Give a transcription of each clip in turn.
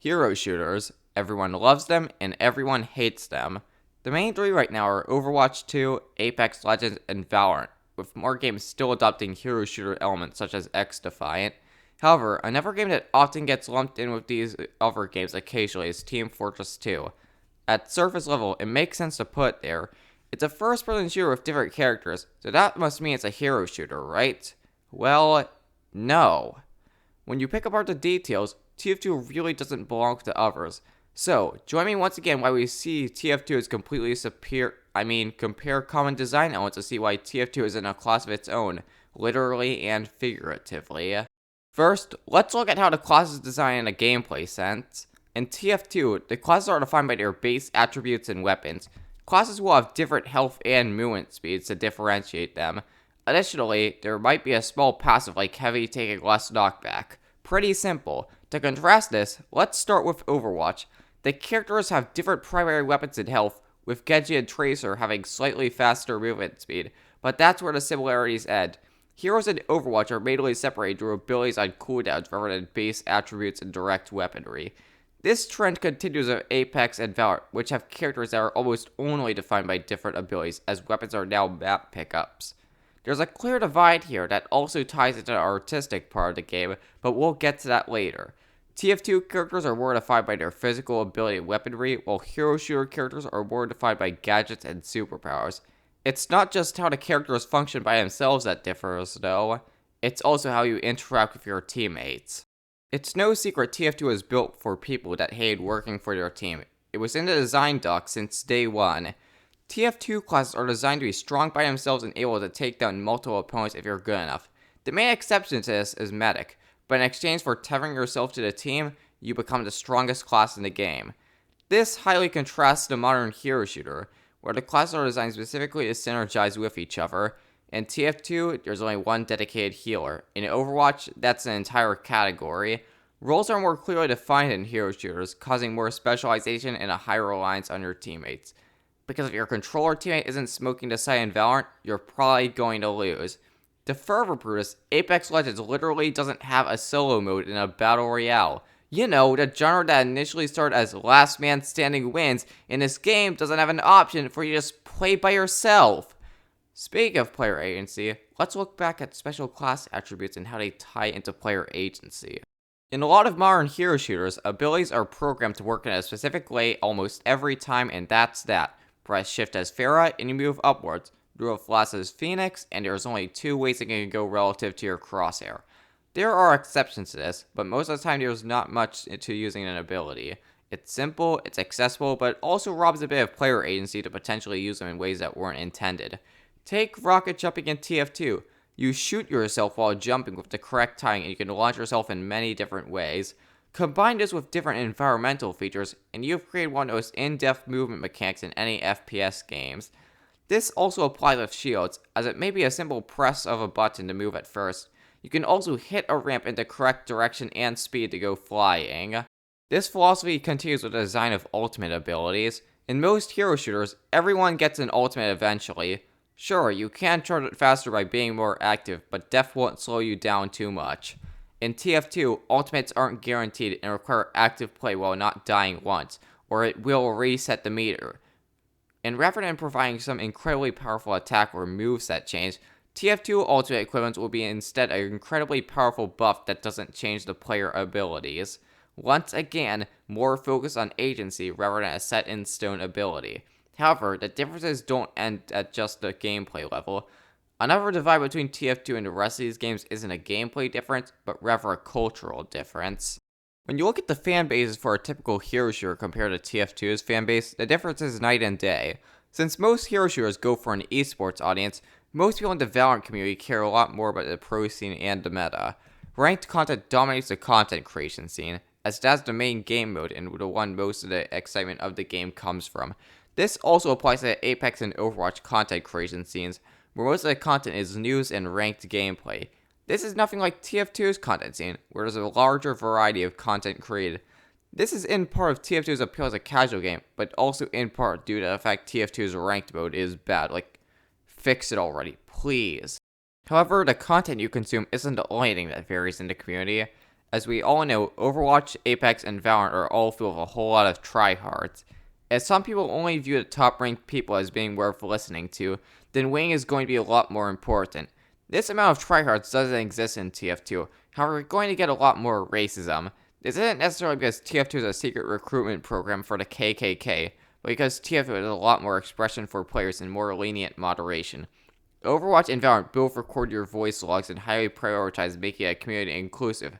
Hero shooters, everyone loves them and everyone hates them. The main three right now are Overwatch 2, Apex Legends, and Valorant, with more games still adopting hero shooter elements such as X Defiant. However, another game that often gets lumped in with these other games occasionally is Team Fortress 2. At surface level, it makes sense to put there. It's a first person shooter with different characters, so that must mean it's a hero shooter, right? Well, no. When you pick apart the details, TF2 really doesn't belong to others. So, join me once again why we see TF2 as completely superior. Compare common design elements to see why TF2 is in a class of its own, literally and figuratively. First, let's look at how the class is designed in a gameplay sense. In TF2, the classes are defined by their base attributes and weapons. Classes will have different health and movement speeds to differentiate them. Additionally, there might be a small passive like heavy taking less knockback. Pretty simple. To contrast this, let's start with Overwatch. The characters have different primary weapons and health, with Genji and Tracer having slightly faster movement speed, but that's where the similarities end. Heroes in Overwatch are mainly separated through abilities on cooldowns rather than base attributes and direct weaponry. This trend continues with Apex and Valorant, which have characters that are almost only defined by different abilities, as weapons are now map pickups. There's a clear divide here that also ties into the artistic part of the game, but we'll get to that later. TF2 characters are more defined by their physical ability and weaponry, while hero shooter characters are more defined by gadgets and superpowers. It's not just how the characters function by themselves that differs, though. It's also how you interact with your teammates. It's no secret TF2 was built for people that hated working for their team. It was in the design doc since day one. TF2 classes are designed to be strong by themselves and able to take down multiple opponents if you're good enough. The main exception to this is Medic, but in exchange for tethering yourself to the team, you become the strongest class in the game. This highly contrasts the modern hero shooter, where the classes are designed specifically to synergize with each other. In TF2, there's only one dedicated healer. In Overwatch, that's an entire category. Roles are more clearly defined in hero shooters, causing more specialization and a higher reliance on your teammates. Because if your controller teammate isn't smoking the site in Valorant, you're probably going to lose. To further prove this, Apex Legends literally doesn't have a solo mode in a battle royale. You know, the genre that initially started as last man standing wins, in this game doesn't have an option for you to just play by yourself. Speaking of player agency, let's look back at special class attributes and how they tie into player agency. In a lot of modern hero shooters, abilities are programmed to work in a specific way almost every time, and that's that. Press shift as Pharah and you move upwards. Do a flash as Phoenix, and there's only two ways it can go relative to your crosshair. There are exceptions to this, but most of the time there's not much to using an ability. It's simple, it's accessible, but it also robs a bit of player agency to potentially use them in ways that weren't intended. Take rocket jumping in TF2. You shoot yourself while jumping with the correct timing, and you can launch yourself in many different ways. Combine this with different environmental features, and you've created one of the most in-depth movement mechanics in any FPS games. This also applies with shields, as it may be a simple press of a button to move at first. You can also hit a ramp in the correct direction and speed to go flying. This philosophy continues with the design of ultimate abilities. In most hero shooters, everyone gets an ultimate eventually. Sure, you can charge it faster by being more active, but def won't slow you down too much. In TF2, ultimates aren't guaranteed and require active play while not dying once, or it will reset the meter. And rather than providing some incredibly powerful attack or moveset change, TF2 ultimate equivalents will be instead an incredibly powerful buff that doesn't change the player abilities. Once again, more focus on agency rather than a set-in-stone ability. However, the differences don't end at just the gameplay level. Another divide between TF2 and the rest of these games isn't a gameplay difference, but rather a cultural difference. When you look at the fan bases for a typical hero shooter compared to TF2's fan base, the difference is night and day. Since most hero shooters go for an esports audience, most people in the Valorant community care a lot more about the pro scene and the meta. Ranked content dominates the content creation scene, as that's the main game mode and the one most of the excitement of the game comes from. This also applies to the Apex and Overwatch content creation scenes, where most of the content is news and ranked gameplay. This is nothing like TF2's content scene, where there's a larger variety of content created. This is in part of TF2's appeal as a casual game, but also in part due to the fact TF2's ranked mode is bad. Fix it already, please. However, the content you consume isn't the only thing that varies in the community. As we all know, Overwatch, Apex, and Valorant are all filled with a whole lot of tryhards. As some people only view the top ranked people as being worth listening to, then winning is going to be a lot more important. This amount of tryhards doesn't exist in TF2, however, we're going to get a lot more racism. This isn't necessarily because TF2 is a secret recruitment program for the KKK, but because TF2 has a lot more expression for players and more lenient moderation. Overwatch and Valorant both record your voice logs and highly prioritize making a community inclusive,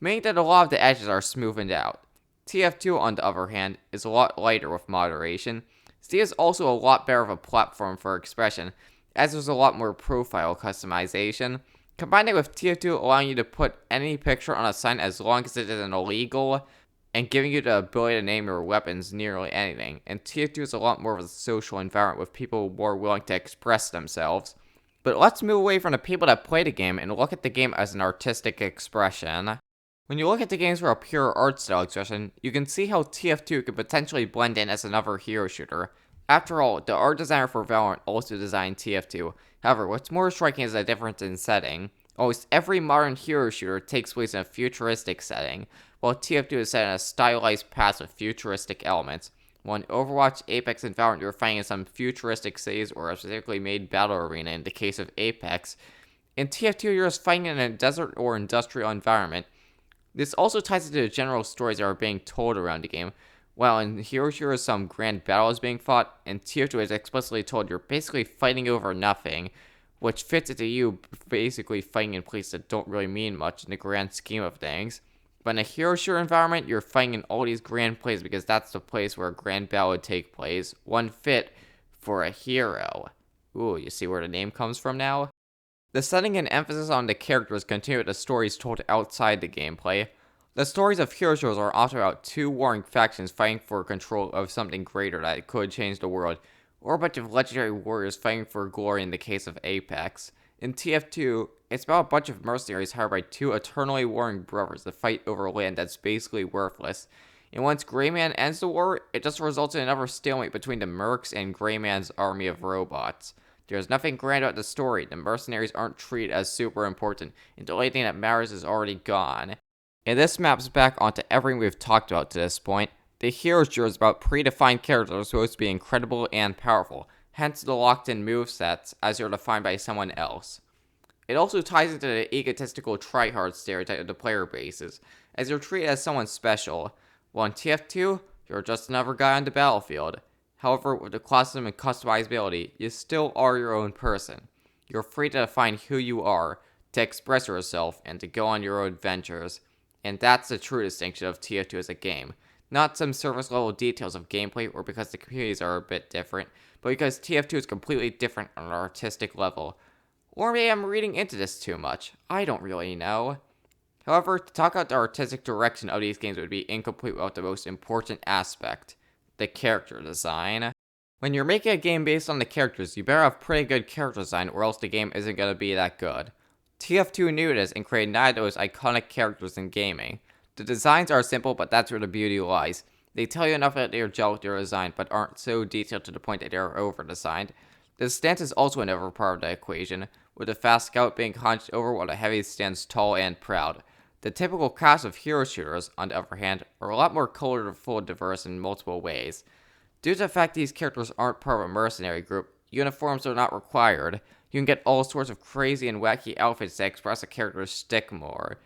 meaning that a lot of the edges are smoothened out. TF2, on the other hand, is a lot lighter with moderation. C is also a lot better of a platform for expression, as there's a lot more profile customization. Combine it with TF2 allowing you to put any picture on a sign as long as it isn't illegal, and giving you the ability to name your weapons nearly anything. And TF2 is a lot more of a social environment with people more willing to express themselves. But let's move away from the people that play the game and look at the game as an artistic expression. When you look at the games for a pure art style expression, you can see how TF2 could potentially blend in as another hero shooter. After all, the art designer for Valorant also designed TF2. However, what's more striking is the difference in setting. Almost every modern hero shooter takes place in a futuristic setting, while TF2 is set in a stylized past with futuristic elements. While in Overwatch, Apex, and Valorant, you're fighting in some futuristic cities or a specifically made battle arena in the case of Apex. In TF2, you're just fighting in a desert or industrial environment. This also ties into the general stories that are being told around the game. While in Hero Shooter some grand battle is being fought, and TF2 is explicitly told you're basically fighting over nothing, which fits into you basically fighting in places that don't really mean much in the grand scheme of things. But in a Hero Shooter environment, you're fighting in all these grand places because that's the place where a grand battle would take place. One fit for a hero. Ooh, you see where the name comes from now? The setting and emphasis on the characters continue with the stories told outside the gameplay. The stories of hero shows are often about two warring factions fighting for control of something greater that could change the world, or a bunch of legendary warriors fighting for glory in the case of Apex. In TF2, it's about a bunch of mercenaries hired by two eternally warring brothers to fight over land that's basically worthless. And once Greyman ends the war, it just results in another stalemate between the mercs and Greyman's army of robots. There's nothing grand about the story, the mercenaries aren't treated as super important, and the only thing that matters is already gone. And this maps back onto everything we've talked about to this point. The hero shooter is about predefined characters supposed to be incredible and powerful, hence the locked-in movesets as you're defined by someone else. It also ties into the egotistical tryhard stereotype of the player bases, as you're treated as someone special, while in TF2, you're just another guy on the battlefield. However, with the classism and customizability, you still are your own person. You're free to define who you are, to express yourself, and to go on your own adventures. And that's the true distinction of TF2 as a game. Not some surface level details of gameplay or because the communities are a bit different, but because TF2 is completely different on an artistic level. Or maybe I'm reading into this too much. I don't really know. However, to talk about the artistic direction of these games would be incomplete without the most important aspect, the character design. When you're making a game based on the characters, you better have pretty good character design or else the game isn't going to be that good. TF2 knew this and created 9 of those iconic characters in gaming. The designs are simple, but that's where the beauty lies. They tell you enough that they are gel with their design, but aren't so detailed to the point that they are over-designed. The stance is also another part of the equation, with the fast scout being hunched over while the heavy stands tall and proud. The typical cast of hero shooters, on the other hand, are a lot more colorful and diverse in multiple ways. Due to the fact these characters aren't part of a mercenary group, uniforms are not required. You can get all sorts of crazy and wacky outfits that express a character's shtick more.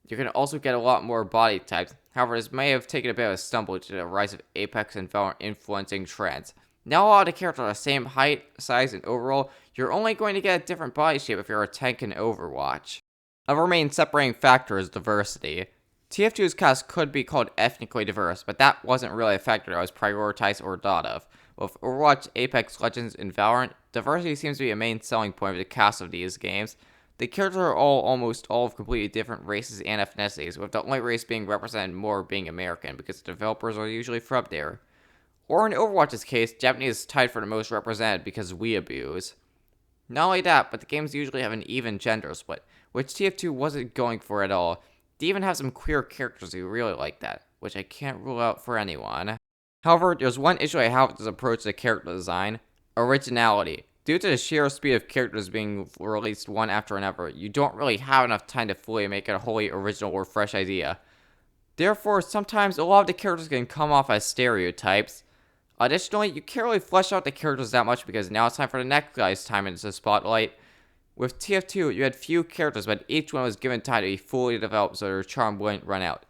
You can also get a lot more body types, however this may have taken a bit of a stumble due to the rise of Apex and Valorant influencing trends. Now a lot of the characters are the same height, size, and overall, you're only going to get a different body shape if you're a tank in Overwatch. Another main separating factor is diversity. TF2's cast could be called ethnically diverse, but that wasn't really a factor that was prioritized or thought of. With Overwatch, Apex Legends, and Valorant, diversity seems to be a main selling point of the cast of these games. The characters are almost all of completely different races and ethnicities, with the only race being represented more being American, because the developers are usually from there. Or in Overwatch's case, Japanese is tied for the most represented because weeaboos. Not only that, but the games usually have an even gender split, which TF2 wasn't going for at all. They even have some queer characters who really like that, which I can't rule out for anyone. However, there's one issue I have with this approach to character design: originality. Due to the sheer speed of characters being released one after another, you don't really have enough time to fully make it a wholly original or fresh idea. Therefore, sometimes a lot of the characters can come off as stereotypes. Additionally, you can't really flesh out the characters that much because now it's time for the next guy's time into the spotlight. With TF2, you had few characters, but each one was given time to be fully developed so their charm wouldn't run out.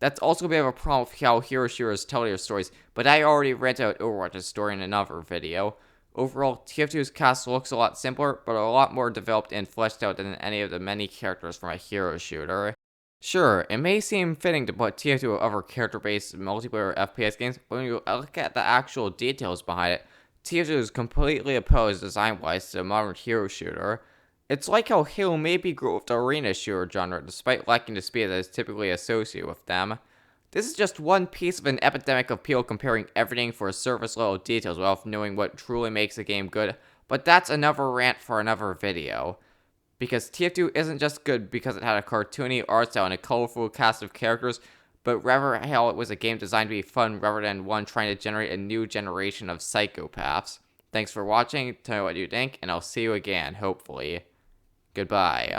That's also a bit of a problem with how hero shooters tell their stories, but I already ranted out Overwatch's story in another video. Overall, TF2's cast looks a lot simpler, but a lot more developed and fleshed out than any of the many characters from a hero shooter. Sure, it may seem fitting to put TF2 with other character-based multiplayer FPS games, but when you look at the actual details behind it, TF2 is completely opposed design-wise to the modern hero shooter. It's like how Halo maybe grew with the arena shooter genre, despite lacking the speed that is typically associated with them. This is just one piece of an epidemic of people comparing everything for surface-level details without knowing what truly makes a game good, but that's another rant for another video. Because TF2 isn't just good because it had a cartoony art style and a colorful cast of characters, but rather how it was a game designed to be fun rather than one trying to generate a new generation of psychopaths. Thanks for watching, tell me what you think, and I'll see you again, hopefully. Goodbye.